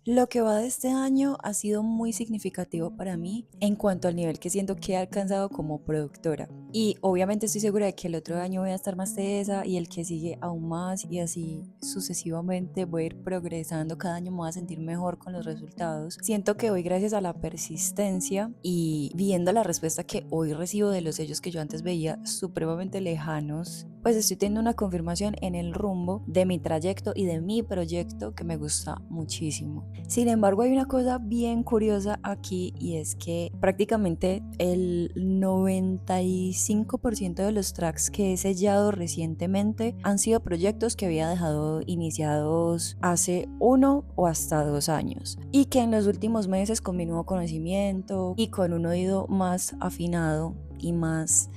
Lo que va de este año ha sido muy significativo para mí en cuanto al nivel que siento que he alcanzado como productora. Y obviamente estoy segura de que el otro año voy a estar más tesa y el que sigue aún más y así sucesivamente voy a ir progresando. Cada año me voy a sentir mejor con los resultados. Siento que hoy, gracias a la persistencia y viendo la respuesta que hoy recibo de los sellos que yo antes veía supremamente lejanos, pues estoy teniendo una confirmación en el rumbo de mi trayecto y de mi proyecto que me gusta muchísimo. Sin embargo, hay una cosa bien curiosa aquí y es que prácticamente el 95% de los tracks que he sellado recientemente han sido proyectos que había dejado iniciados hace 1 o hasta 2 años y que en los últimos meses con mi nuevo conocimiento y con un oído más afinado y más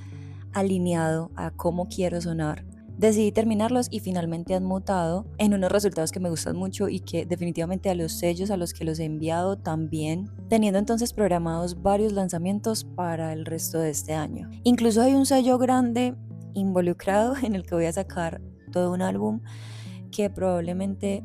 alineado a cómo quiero sonar, decidí terminarlos y finalmente han mutado en unos resultados que me gustan mucho y que definitivamente a los sellos a los que los he enviado también, teniendo entonces programados varios lanzamientos para el resto de este año. Incluso hay un sello grande involucrado en el que voy a sacar todo un álbum que probablemente,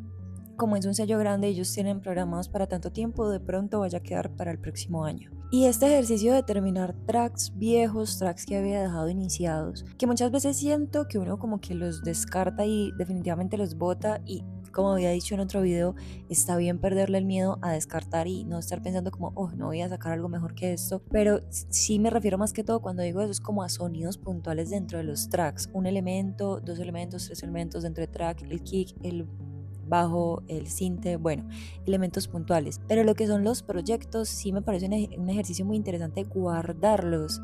como es un sello grande, ellos tienen programados para tanto tiempo, de pronto vaya a quedar para el próximo año. Y este ejercicio de terminar tracks viejos, tracks que había dejado iniciados, que muchas veces siento que uno como que los descarta y definitivamente los bota y, como había dicho en otro video, está bien perderle el miedo a descartar y no estar pensando como, oh, no voy a sacar algo mejor que esto, pero sí me refiero más que todo cuando digo eso es como a sonidos puntuales dentro de los tracks, un elemento, dos elementos, tres elementos dentro del track, el kick, el bajo, el sinte, bueno, elementos puntuales. Pero lo que son los proyectos, sí me parece un ejercicio muy interesante guardarlos.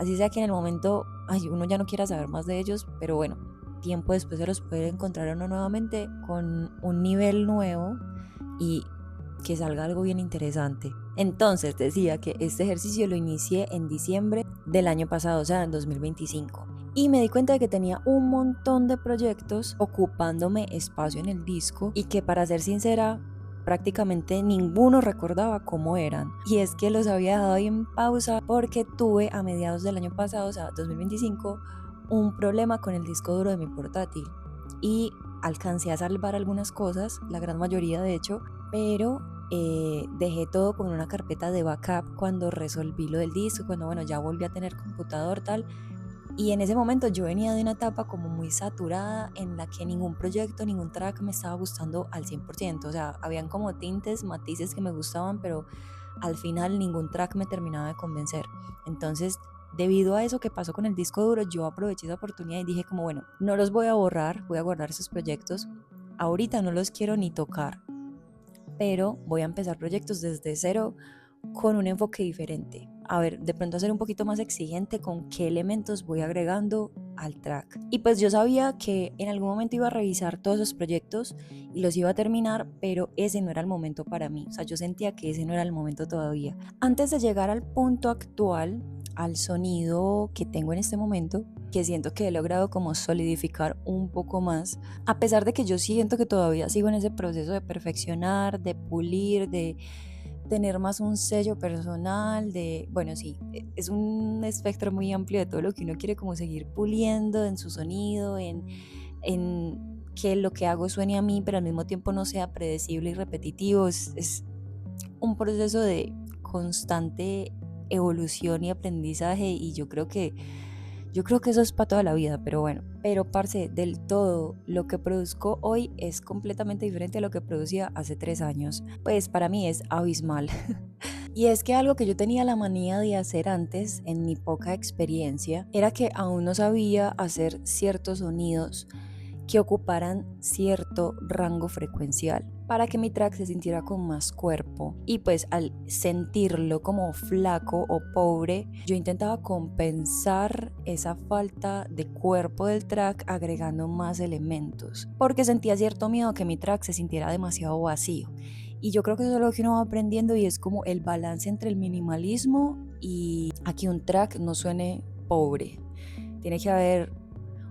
Así sea que en el momento, ay, uno ya no quiera saber más de ellos, pero bueno, tiempo después se los puede encontrar uno nuevamente con un nivel nuevo y que salga algo bien interesante. Entonces decía que este ejercicio lo inicié en diciembre del año pasado, o sea, en 2025. Y me di cuenta de que tenía un montón de proyectos ocupándome espacio en el disco y que, para ser sincera, prácticamente ninguno recordaba cómo eran. Y es que los había dejado ahí en pausa porque tuve a mediados del año pasado, o sea, 2025, un problema con el disco duro de mi portátil. Y alcancé a salvar algunas cosas, la gran mayoría de hecho, pero dejé todo como en una carpeta de backup cuando resolví lo del disco, cuando bueno, ya volví a tener computador tal. Y en ese momento yo venía de una etapa como muy saturada en la que ningún proyecto, ningún track me estaba gustando al 100%. O sea, habían como tintes, matices que me gustaban, pero al final ningún track me terminaba de convencer. Entonces, debido a eso que pasó con el disco duro, yo aproveché esa oportunidad y dije como, bueno, no los voy a borrar, voy a guardar esos proyectos. Ahorita no los quiero ni tocar, pero voy a empezar proyectos desde cero con un enfoque diferente. A ver, de pronto ser un poquito más exigente con qué elementos voy agregando al track. Y pues yo sabía que en algún momento iba a revisar todos esos proyectos y los iba a terminar, pero ese no era el momento para mí. O sea, yo sentía que ese no era el momento todavía. Antes de llegar al punto actual, al sonido que tengo en este momento, que siento que he logrado como solidificar un poco más, a pesar de que yo siento que todavía sigo en ese proceso de perfeccionar, de pulir, de tener más un sello personal, de, bueno, sí, es un espectro muy amplio de todo lo que uno quiere como seguir puliendo en su sonido, en que lo que hago suene a mí, pero al mismo tiempo no sea predecible y repetitivo. Es un proceso de constante evolución y aprendizaje y yo creo que eso es para toda la vida, pero bueno. Pero parce, del todo, lo que produzco hoy es completamente diferente a lo que producía hace 3 años. Pues para mí es abismal. Y es que algo que yo tenía la manía de hacer antes, en mi poca experiencia, era que aún no sabía hacer ciertos sonidos que ocuparan cierto rango frecuencial para que mi track se sintiera con más cuerpo. Y pues al sentirlo como flaco o pobre, yo intentaba compensar esa falta de cuerpo del track agregando más elementos, porque sentía cierto miedo a que mi track se sintiera demasiado vacío. Y yo creo que eso es lo que uno va aprendiendo y es como el balance entre el minimalismo y a que un track no suene pobre. Tiene que haber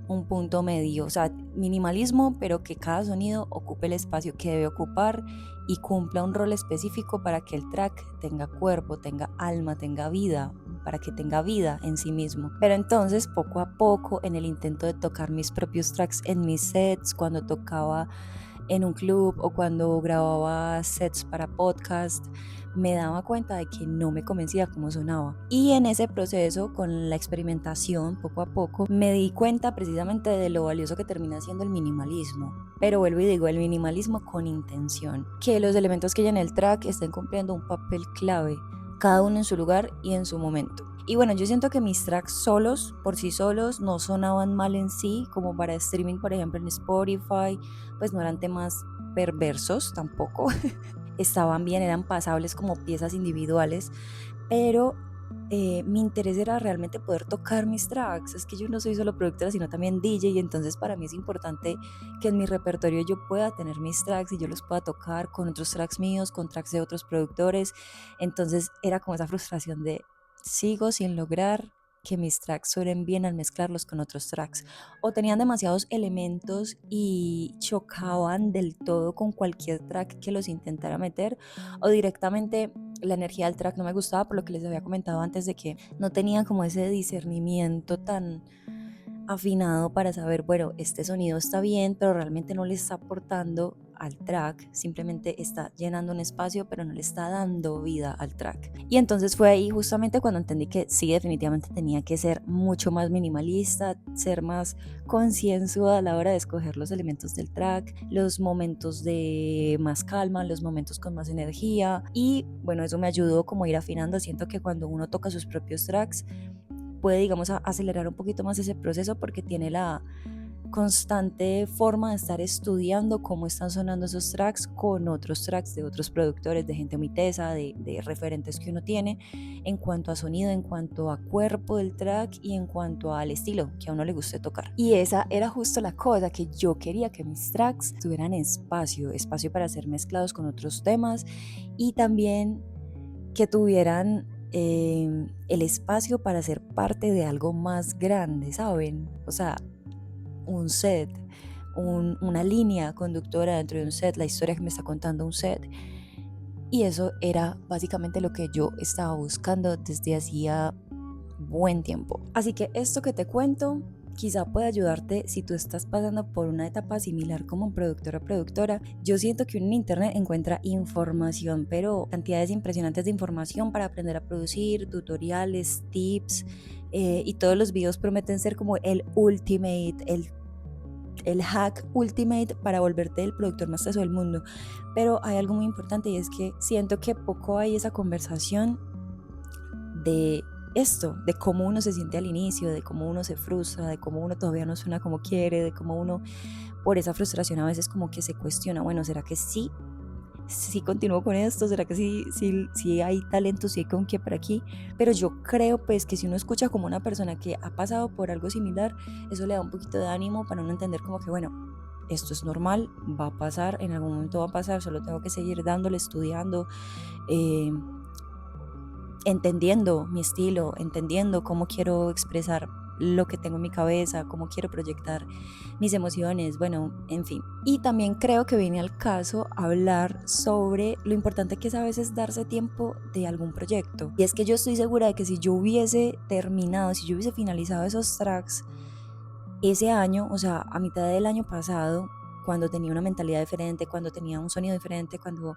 un punto medio, o sea, minimalismo, pero que cada sonido ocupe el espacio que debe ocupar y cumpla un rol específico para que el track tenga cuerpo, tenga alma, tenga vida, para que tenga vida en sí mismo. Pero entonces, poco a poco, en el intento de tocar mis propios tracks en mis sets, cuando tocaba en un club o cuando grababa sets para podcast, me daba cuenta de que no me convencía cómo sonaba. Y en ese proceso, con la experimentación, poco a poco, me di cuenta precisamente de lo valioso que termina siendo el minimalismo. Pero vuelvo y digo, el minimalismo con intención. Que los elementos que hay en el track estén cumpliendo un papel clave, cada uno en su lugar y en su momento. Y bueno, yo siento que mis tracks solos, por sí solos, no sonaban mal en sí, como para streaming, por ejemplo, en Spotify, pues no eran temas perversos tampoco, estaban bien, eran pasables como piezas individuales, pero mi interés era realmente poder tocar mis tracks. Es que yo no soy solo productora, sino también DJ, y entonces para mí es importante que en mi repertorio yo pueda tener mis tracks y yo los pueda tocar con otros tracks míos, con tracks de otros productores. Entonces era como esa frustración de sigo sin lograr que mis tracks suenen bien al mezclarlos con otros tracks, o tenían demasiados elementos y chocaban del todo con cualquier track que los intentara meter, o directamente la energía del track no me gustaba, por lo que les había comentado antes de que no tenía como ese discernimiento tan afinado para saber, bueno, este sonido está bien, pero realmente no le está aportando al track, simplemente está llenando un espacio, pero no le está dando vida al track. Y entonces fue ahí justamente cuando entendí que sí, definitivamente tenía que ser mucho más minimalista, ser más concienzuda a la hora de escoger los elementos del track, los momentos de más calma, los momentos con más energía. Y bueno, eso me ayudó como a ir afinando. Siento que cuando uno toca sus propios tracks puede, digamos, acelerar un poquito más ese proceso, porque tiene la constante forma de estar estudiando cómo están sonando esos tracks con otros tracks de otros productores, de gente muy tesa, de referentes que uno tiene en cuanto a sonido, en cuanto a cuerpo del track y en cuanto al estilo que a uno le guste tocar. Y esa era justo la cosa, que yo quería que mis tracks tuvieran espacio para ser mezclados con otros temas, y también que tuvieran el espacio para ser parte de algo más grande, ¿saben? O sea, un set, una línea conductora dentro de un set, la historia que me está contando un set. Y eso era básicamente lo que yo estaba buscando desde hacía buen tiempo. Así que esto que te cuento quizá pueda ayudarte si tú estás pasando por una etapa similar como productora o productora. Yo siento que uno en internet encuentra información, pero cantidades impresionantes de información para aprender a producir, tutoriales, tips, y todos los videos prometen ser como el ultimate, el hack ultimate para volverte el productor más teso del mundo. Pero hay algo muy importante, y es que siento que poco hay esa conversación de esto, de cómo uno se siente al inicio, de cómo uno se frustra, de cómo uno todavía no suena como quiere, de cómo uno por esa frustración a veces como que se cuestiona, bueno, ¿será que sí continúo con esto? ¿Será que sí hay talento, sí hay con qué para aquí? Pero yo creo pues que si uno escucha como una persona que ha pasado por algo similar, eso le da un poquito de ánimo para uno entender como que bueno, esto es normal, va a pasar, en algún momento va a pasar, solo tengo que seguir dándole, estudiando, eh, entendiendo mi estilo, entendiendo cómo quiero expresar lo que tengo en mi cabeza, cómo quiero proyectar mis emociones, bueno, en fin. Y también creo que viene al caso hablar sobre lo importante que es a veces darse tiempo de algún proyecto. Y es que yo estoy segura de que si yo hubiese terminado, si yo hubiese finalizado esos tracks ese año, o sea, a mitad del año pasado, cuando tenía una mentalidad diferente, cuando tenía un sonido diferente, cuando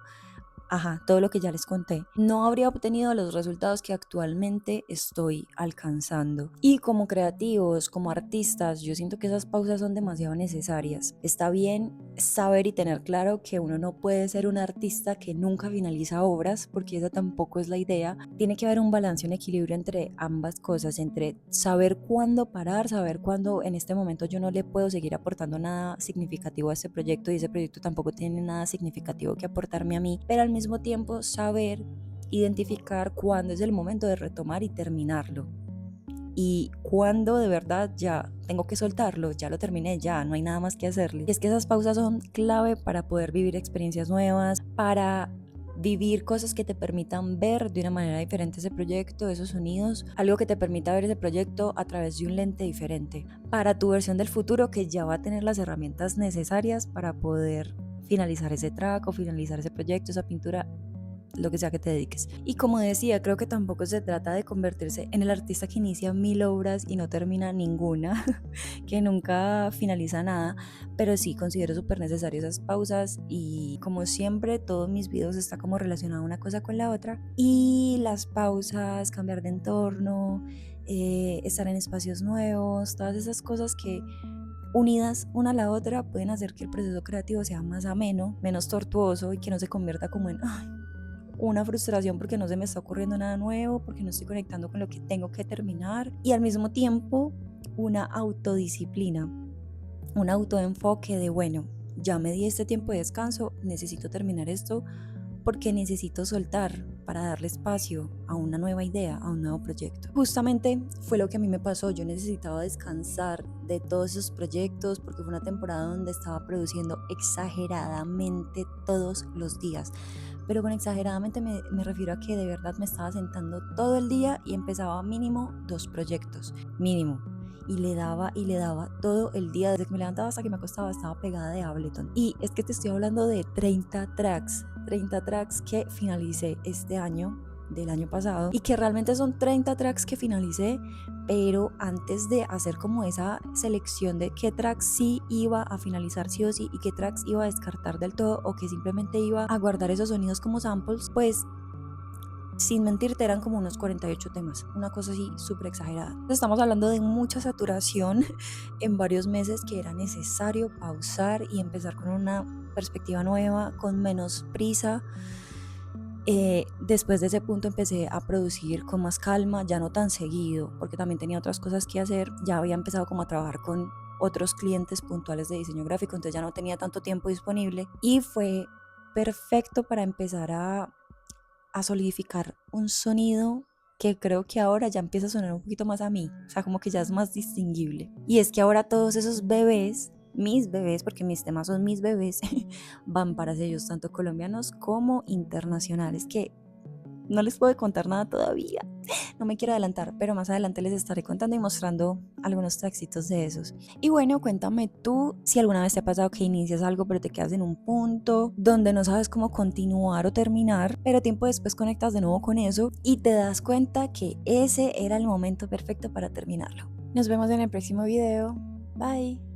todo lo que ya les conté, no habría obtenido los resultados que actualmente estoy alcanzando. Y como creativos, como artistas, yo siento que esas pausas son demasiado necesarias. Está bien saber y tener claro que uno no puede ser un artista que nunca finaliza obras, porque esa tampoco es la idea. Tiene que haber un balance, un equilibrio entre ambas cosas, entre saber cuándo parar, saber cuándo en este momento yo no le puedo seguir aportando nada significativo a este proyecto, y ese proyecto tampoco tiene nada significativo que aportarme a mí, pero al mismo tiempo saber identificar cuándo es el momento de retomar y terminarlo, y cuándo de verdad ya tengo que soltarlo, ya lo terminé, ya no hay nada más que hacerle. Y es que esas pausas son clave para poder vivir experiencias nuevas, para vivir cosas que te permitan ver de una manera diferente ese proyecto, esos sonidos, algo que te permita ver ese proyecto a través de un lente diferente, para tu versión del futuro que ya va a tener las herramientas necesarias para poder finalizar ese track o finalizar ese proyecto, esa pintura, lo que sea que te dediques. Y como decía, creo que tampoco se trata de convertirse en el artista que inicia 1000 obras y no termina ninguna, que nunca finaliza nada, pero sí considero súper necesario esas pausas y como siempre todos mis videos está como relacionado una cosa con la otra y las pausas, cambiar de entorno, estar en espacios nuevos, todas esas cosas que unidas una a la otra pueden hacer que el proceso creativo sea más ameno, menos tortuoso y que no se convierta como en una frustración porque no se me está ocurriendo nada nuevo, porque no estoy conectando con lo que tengo que terminar y al mismo tiempo una autodisciplina, un autoenfoque de bueno, ya me di este tiempo de descanso, necesito terminar esto porque necesito soltar para darle espacio a una nueva idea, a un nuevo proyecto. Justamente fue lo que a mí me pasó, yo necesitaba descansar de todos esos proyectos porque fue una temporada donde estaba produciendo exageradamente todos los días. Pero con exageradamente me refiero a que de verdad me estaba sentando todo el día y empezaba mínimo 2 proyectos, mínimo. Y le daba todo el día, desde que me levantaba hasta que me acostaba, estaba pegada de Ableton. Y es que te estoy hablando de 30 tracks que finalicé este año, del año pasado, y que realmente son 30 tracks que finalicé, pero antes de hacer como esa selección de qué tracks sí iba a finalizar sí o sí y qué tracks iba a descartar del todo o que simplemente iba a guardar esos sonidos como samples, pues sin mentirte eran como unos 48 temas, una cosa así súper exagerada. Estamos hablando de mucha saturación en varios meses que era necesario pausar y empezar con una perspectiva nueva, con menos prisa. Después de ese punto empecé a producir con más calma, ya no tan seguido, porque también tenía otras cosas que hacer, ya había empezado como a trabajar con otros clientes puntuales de diseño gráfico, entonces ya no tenía tanto tiempo disponible y fue perfecto para empezar a solidificar un sonido que creo que ahora ya empieza a sonar un poquito más a mí, o sea, como que ya es más distinguible. Y es que ahora todos esos bebés, mis bebés, porque mis temas son mis bebés, van para sellos tanto colombianos como internacionales, que no les puedo contar nada todavía, no me quiero adelantar, pero más adelante les estaré contando y mostrando algunos taxitos de esos. Y bueno, cuéntame tú si alguna vez te ha pasado que inicias algo pero te quedas en un punto donde no sabes cómo continuar o terminar, pero tiempo después conectas de nuevo con eso y te das cuenta que ese era el momento perfecto para terminarlo. Nos vemos en el próximo video. Bye.